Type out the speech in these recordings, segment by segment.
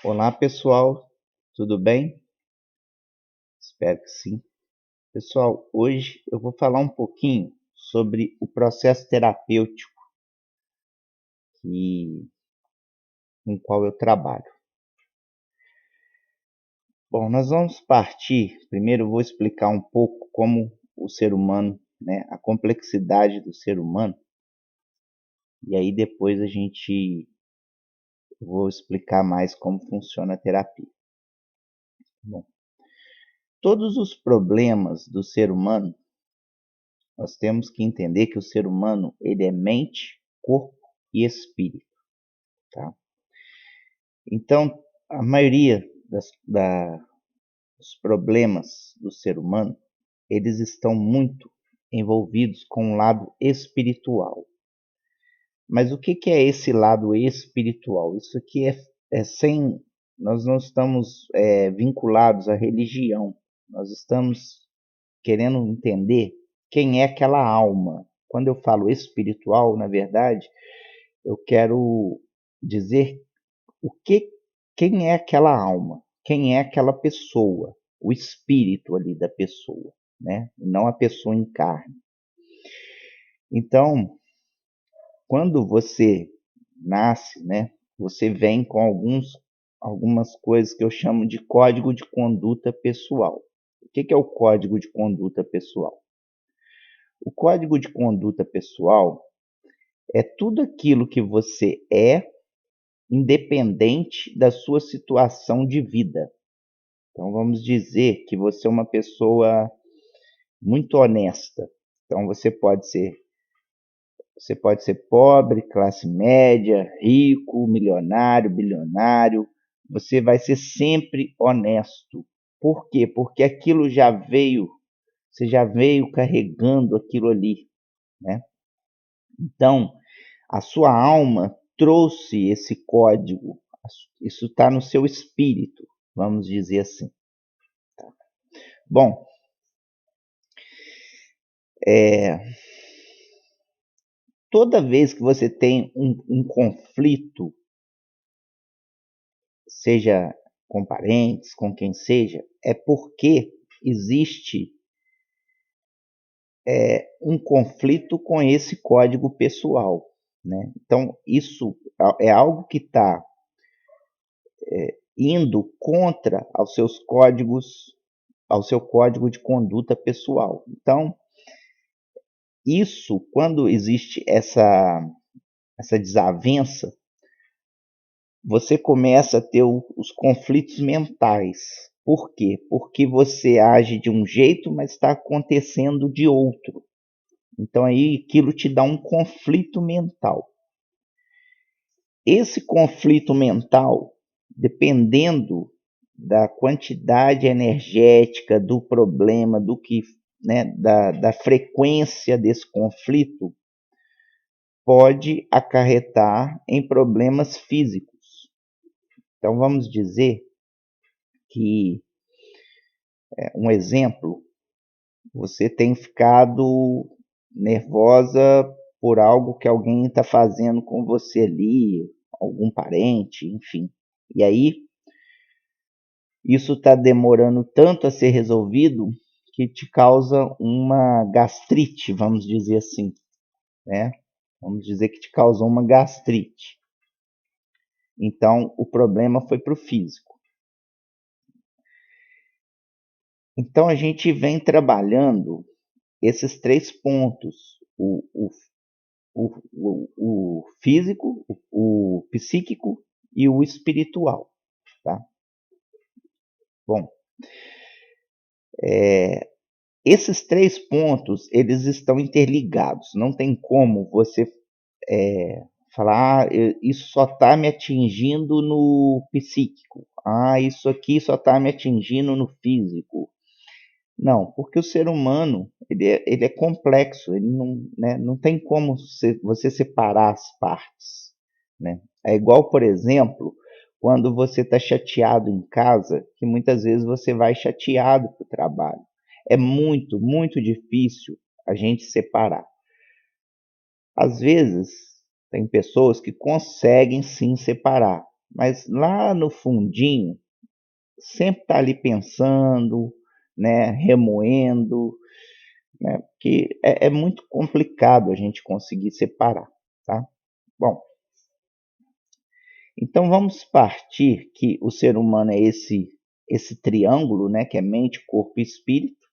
Olá pessoal, tudo bem? Espero que sim. Pessoal, hoje eu vou falar um pouquinho sobre o processo terapêutico com o qual eu trabalho. Bom, nós vamos partir. Primeiro eu vou explicar um pouco como o ser humano, a complexidade do ser humano, e aí depois vou explicar mais como funciona a terapia. Bom, todos os problemas do ser humano, nós temos que entender que o ser humano ele é mente, corpo e espírito, tá? Então, a maioria dos problemas do ser humano, eles estão muito envolvidos com o lado espiritual. Mas o que é esse lado espiritual? Isso aqui é sem... Nós não estamos vinculados à religião. Nós estamos querendo entender quem é aquela alma. Quando eu falo espiritual, na verdade, eu quero dizer o que, quem é aquela alma, quem é aquela pessoa, o espírito ali da pessoa, né? Não a pessoa em carne. Então, quando você nasce, né, você vem com algumas coisas que eu chamo de código de conduta pessoal. O que é o código de conduta pessoal? O código de conduta pessoal é tudo aquilo que você é, independente da sua situação de vida. Então, vamos dizer que você é uma pessoa muito honesta. Então, você pode ser pobre, classe média, rico, milionário, bilionário. Você vai ser sempre honesto. Por quê? Porque aquilo você já veio carregando aquilo ali, né? Então, a sua alma trouxe esse código. Isso está no seu espírito, vamos dizer assim. Bom, toda vez que você tem um conflito, seja com parentes, com quem seja, é porque existe um conflito com esse código pessoal, né? Então, isso é algo que está indo contra ao seu código de conduta pessoal. Então, isso, quando existe essa desavença, você começa a ter os conflitos mentais. Por quê? Porque você age de um jeito, mas está acontecendo de outro. Então aí aquilo te dá um conflito mental. Esse conflito mental, dependendo da quantidade energética do problema, da frequência desse conflito, pode acarretar em problemas físicos. Então vamos dizer que, um exemplo, você tem ficado nervosa por algo que alguém está fazendo com você ali, algum parente, enfim. E aí, isso está demorando tanto a ser resolvido que te causa uma gastrite, vamos dizer assim, né? Vamos dizer que te causou uma gastrite. Então, o problema foi para o físico. Então, a gente vem trabalhando esses três pontos: o físico, o psíquico e o espiritual, tá? Bom, esses três pontos, eles estão interligados. Não tem como você falar, isso só está me atingindo no psíquico. Isso aqui só está me atingindo no físico. Não, porque o ser humano ele é complexo, ele não tem como você separar as partes, né? É igual, por exemplo, quando você está chateado em casa, que muitas vezes você vai chateado para o trabalho. É muito, muito difícil a gente separar. Às vezes, tem pessoas que conseguem sim separar, mas lá no fundinho sempre está ali pensando, né, remoendo, né, porque é muito complicado a gente conseguir separar, tá? Bom, então vamos partir que o ser humano é esse triângulo, né, que é mente, corpo e espírito,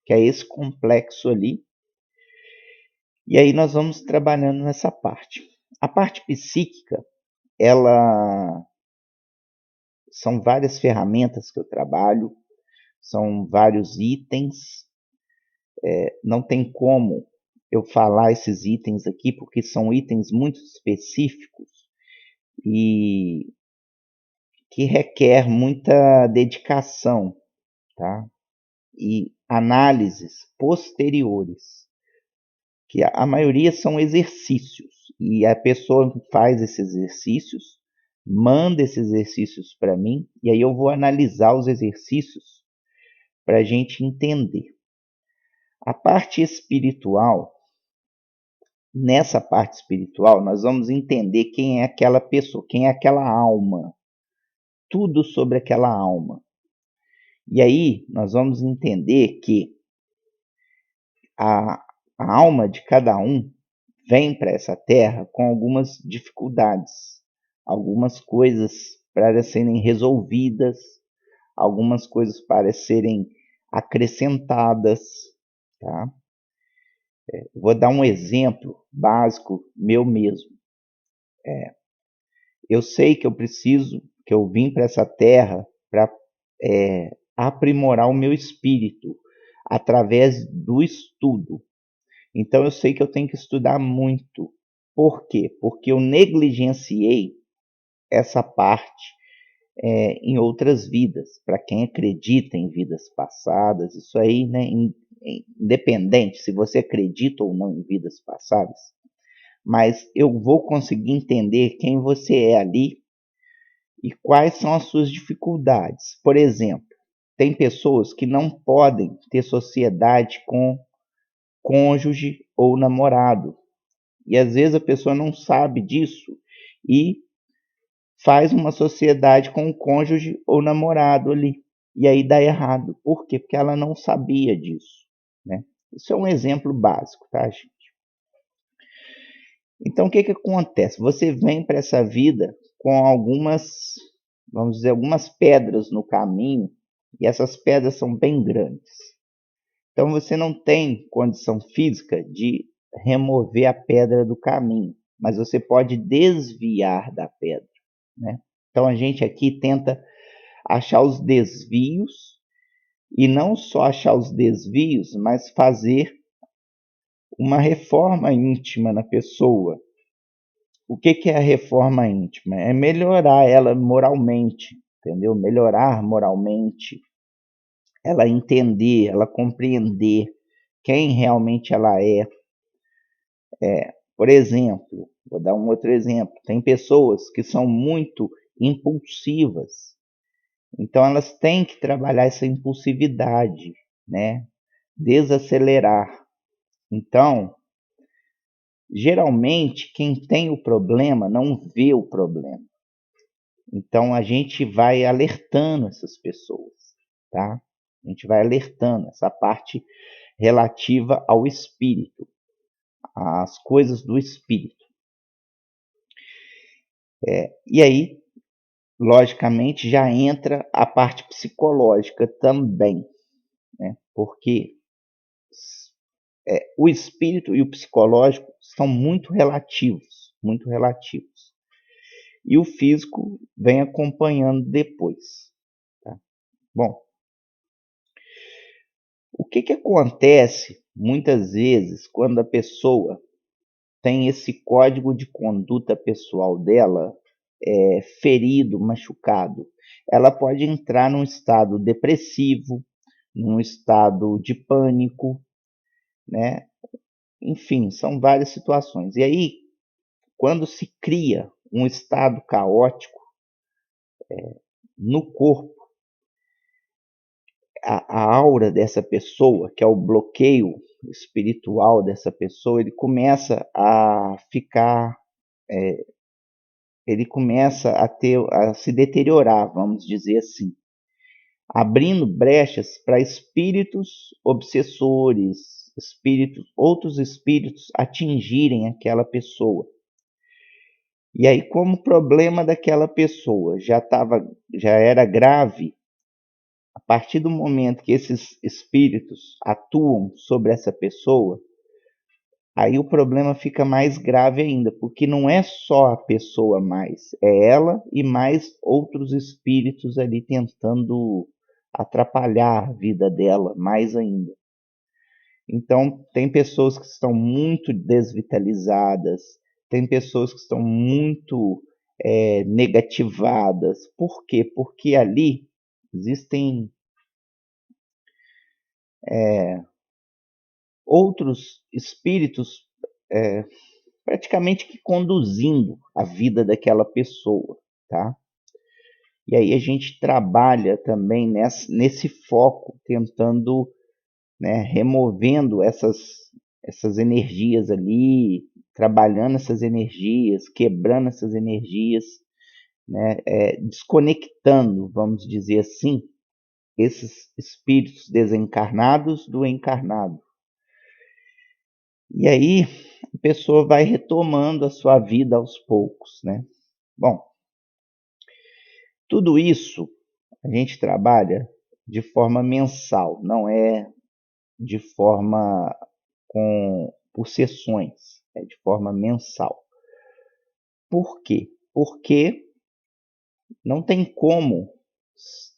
que é esse complexo ali. E aí nós vamos trabalhando nessa parte. A parte psíquica, ela são várias ferramentas que eu trabalho, são vários itens. Não tem como eu falar esses itens aqui, porque são itens muito específicos e que requer muita dedicação, tá? E análises posteriores, que a maioria são exercícios, e a pessoa faz esses exercícios, manda esses exercícios para mim, e aí eu vou analisar os exercícios para a gente entender. A parte espiritual, nessa parte espiritual, nós vamos entender quem é aquela pessoa, quem é aquela alma, tudo sobre aquela alma. E aí nós vamos entender que a, a alma de cada um vem para essa terra com algumas dificuldades, algumas coisas para serem resolvidas, algumas coisas para serem acrescentadas, tá? Vou dar um exemplo básico meu mesmo. Eu sei que eu preciso, que eu vim para essa terra para aprimorar o meu espírito através do estudo. Então eu sei que eu tenho que estudar muito. Por quê? Porque eu negligenciei essa parte em outras vidas. Para quem acredita em vidas passadas, isso aí, né, independente se você acredita ou não em vidas passadas, mas eu vou conseguir entender quem você é ali e quais são as suas dificuldades. Por exemplo, tem pessoas que não podem ter sociedade com cônjuge ou namorado. E às vezes a pessoa não sabe disso e faz uma sociedade com o cônjuge ou namorado ali. E aí dá errado. Por quê? Porque ela não sabia disso, né? Isso é um exemplo básico, tá, gente? Então, o que que acontece? Você vem para essa vida com algumas, vamos dizer, algumas pedras no caminho, e essas pedras são bem grandes. Então, você não tem condição física de remover a pedra do caminho, mas você pode desviar da pedra, né? Então, a gente aqui tenta achar os desvios, e não só achar os desvios, mas fazer uma reforma íntima na pessoa. O que que é a reforma íntima? É melhorar ela moralmente, entendeu? Melhorar moralmente, ela entender, ela compreender quem realmente ela é. Por exemplo, vou dar um outro exemplo. Tem pessoas que são muito impulsivas, então elas têm que trabalhar essa impulsividade, né? Desacelerar. Então, geralmente, quem tem o problema não vê o problema. Então, a gente vai alertando essas pessoas, tá? A gente vai alertando essa parte relativa ao espírito, às coisas do espírito. E aí, logicamente, já entra a parte psicológica também, né? Porque o espírito e o psicológico são muito relativos, muito relativos. E o físico vem acompanhando depois. Tá? Bom, o que que acontece muitas vezes quando a pessoa tem esse código de conduta pessoal dela ferido, machucado? Ela pode entrar num estado depressivo, num estado de pânico, né? Enfim, são várias situações. E aí, quando se cria um estado caótico no corpo, a aura dessa pessoa, que é o bloqueio espiritual dessa pessoa, ele começa a ficar ele começa a se deteriorar, vamos dizer assim, abrindo brechas para espíritos obsessores, outros espíritos atingirem aquela pessoa. E aí, como o problema daquela pessoa já era grave, a partir do momento que esses espíritos atuam sobre essa pessoa, aí o problema fica mais grave ainda, porque não é só a pessoa mais, é ela e mais outros espíritos ali tentando atrapalhar a vida dela mais ainda. Então, tem pessoas que estão muito desvitalizadas, tem pessoas que estão muito negativadas. Por quê? Porque ali existem outros espíritos praticamente que conduzindo a vida daquela pessoa, tá? E aí a gente trabalha também nesse foco, tentando, né, removendo essas energias ali, trabalhando essas energias, quebrando essas energias, né, desconectando, vamos dizer assim, esses espíritos desencarnados do encarnado. E aí a pessoa vai retomando a sua vida aos poucos, né? Bom, tudo isso a gente trabalha de forma mensal, não é de forma por sessões, é de forma mensal. Por quê? Porque não tem como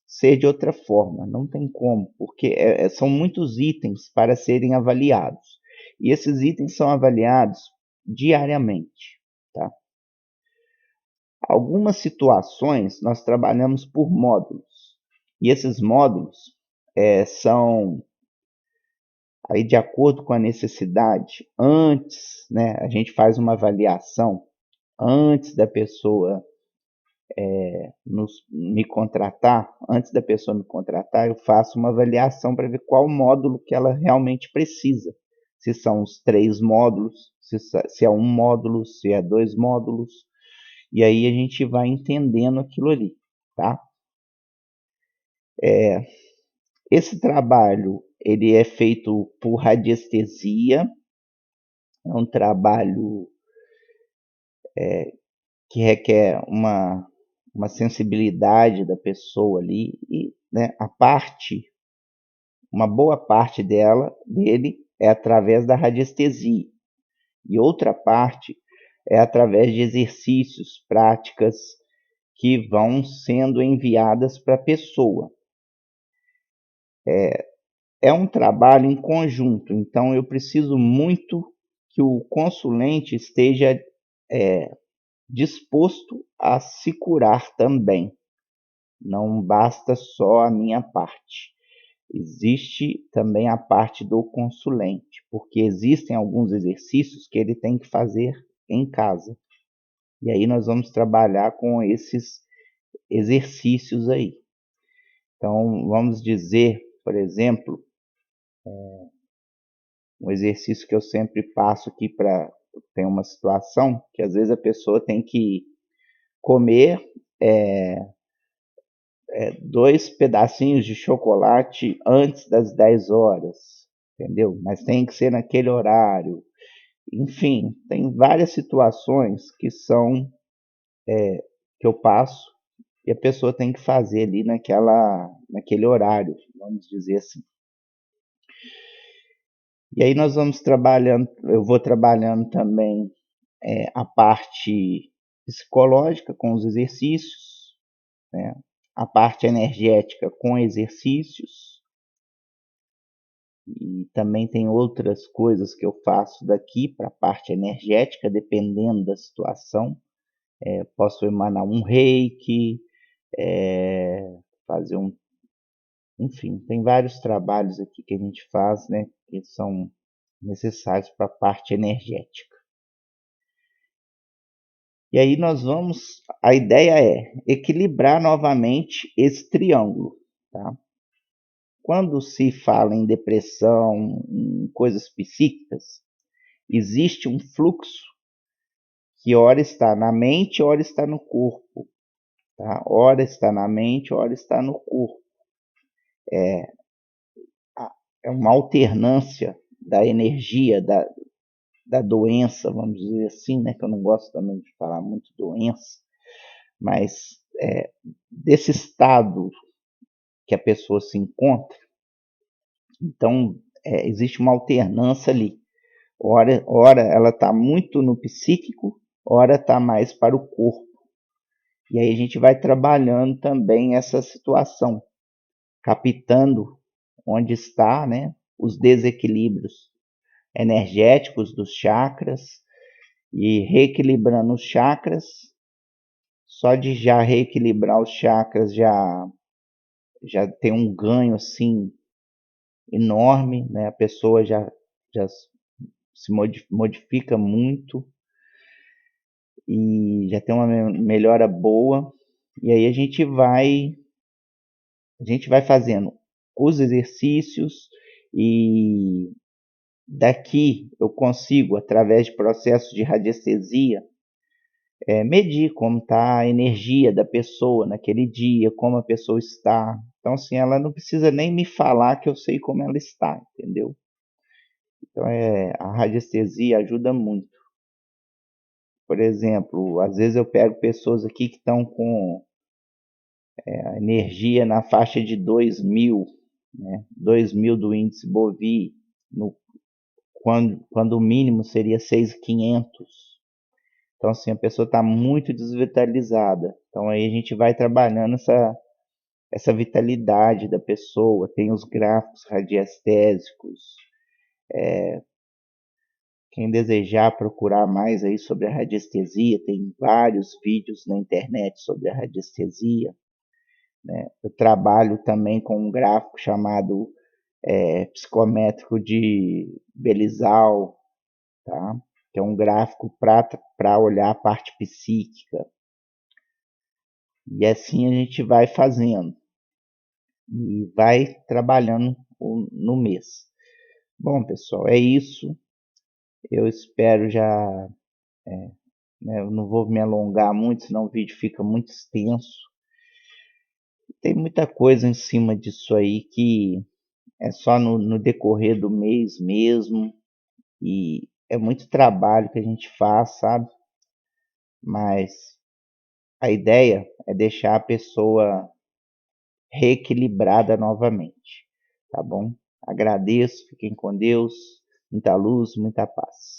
ser de outra forma, não tem como, porque são muitos itens para serem avaliados. E esses itens são avaliados diariamente, tá? Algumas situações nós trabalhamos por módulos, e esses módulos são aí de acordo com a necessidade. Antes, né, a gente faz uma avaliação antes da pessoa me contratar. Antes da pessoa me contratar, eu faço uma avaliação para ver qual módulo que ela realmente precisa. Se são os 3 módulos, se é um módulo, se é 2 módulos. E aí a gente vai entendendo aquilo ali, tá? Esse trabalho ele é feito por radiestesia, é um trabalho que requer uma sensibilidade da pessoa ali, e, né, uma boa parte dele é através da radiestesia, e outra parte é através de exercícios, práticas que vão sendo enviadas para a pessoa. É um trabalho em conjunto, então eu preciso muito que o consulente esteja disposto a se curar também. Não basta só a minha parte. Existe também a parte do consulente, porque existem alguns exercícios que ele tem que fazer em casa. E aí nós vamos trabalhar com esses exercícios aí. Então, vamos dizer, por exemplo, um exercício que eu sempre passo aqui para tem uma situação que às vezes a pessoa tem que comer 2 pedacinhos de chocolate antes das 10 horas, entendeu? Mas tem que ser naquele horário. Enfim, tem várias situações que eu passo e a pessoa tem que fazer ali naquele horário, vamos dizer assim. E aí nós vamos trabalhando, eu vou trabalhando também a parte psicológica com os exercícios, né? A parte energética com exercícios, e também tem outras coisas que eu faço daqui para a parte energética, dependendo da situação. Posso emanar um reiki, fazer um. Enfim, tem vários trabalhos aqui que a gente faz, né, que são necessários para a parte energética. E aí a ideia é equilibrar novamente esse triângulo, tá? Quando se fala em depressão, em coisas psíquicas, existe um fluxo que ora está na mente, ora está no corpo, tá? Ora está na mente, ora está no corpo. É uma alternância da energia da doença, vamos dizer assim, né? Que eu não gosto também de falar muito doença, mas desse estado que a pessoa se encontra. Então, existe uma alternância ali. Ora ela está muito no psíquico, ora está mais para o corpo. E aí a gente vai trabalhando também essa situação, captando onde está, né, os desequilíbrios energéticos dos chakras e reequilibrando os chakras. Só de já reequilibrar os chakras já tem um ganho assim enorme, né? A pessoa já se modifica muito e já tem uma melhora boa. E aí a gente vai fazendo os exercícios e daqui eu consigo, através de processos de radiestesia, medir como está a energia da pessoa naquele dia, como a pessoa está. Então, assim, ela não precisa nem me falar que eu sei como ela está, entendeu? Então, a radiestesia ajuda muito. Por exemplo, às vezes eu pego pessoas aqui que estão com a energia na faixa de 2.000, né? 2.000 do índice Bovie, quando o mínimo seria 6.500. Então, assim, a pessoa está muito desvitalizada. Então, aí a gente vai trabalhando essa vitalidade da pessoa. Tem os gráficos radiestésicos. Quem desejar procurar mais aí sobre a radiestesia, tem vários vídeos na internet sobre a radiestesia, né? Eu trabalho também com um gráfico chamado psicométrico de Belizal, tá? Que é um gráfico para olhar a parte psíquica. E assim a gente vai fazendo e vai trabalhando no mês. Bom, pessoal, é isso. Eu espero já, né, eu não vou me alongar muito, senão o vídeo fica muito extenso. Tem muita coisa em cima disso aí que é só no decorrer do mês mesmo. E é muito trabalho que a gente faz, sabe? Mas a ideia é deixar a pessoa reequilibrada novamente, tá bom? Agradeço, fiquem com Deus, muita luz, muita paz.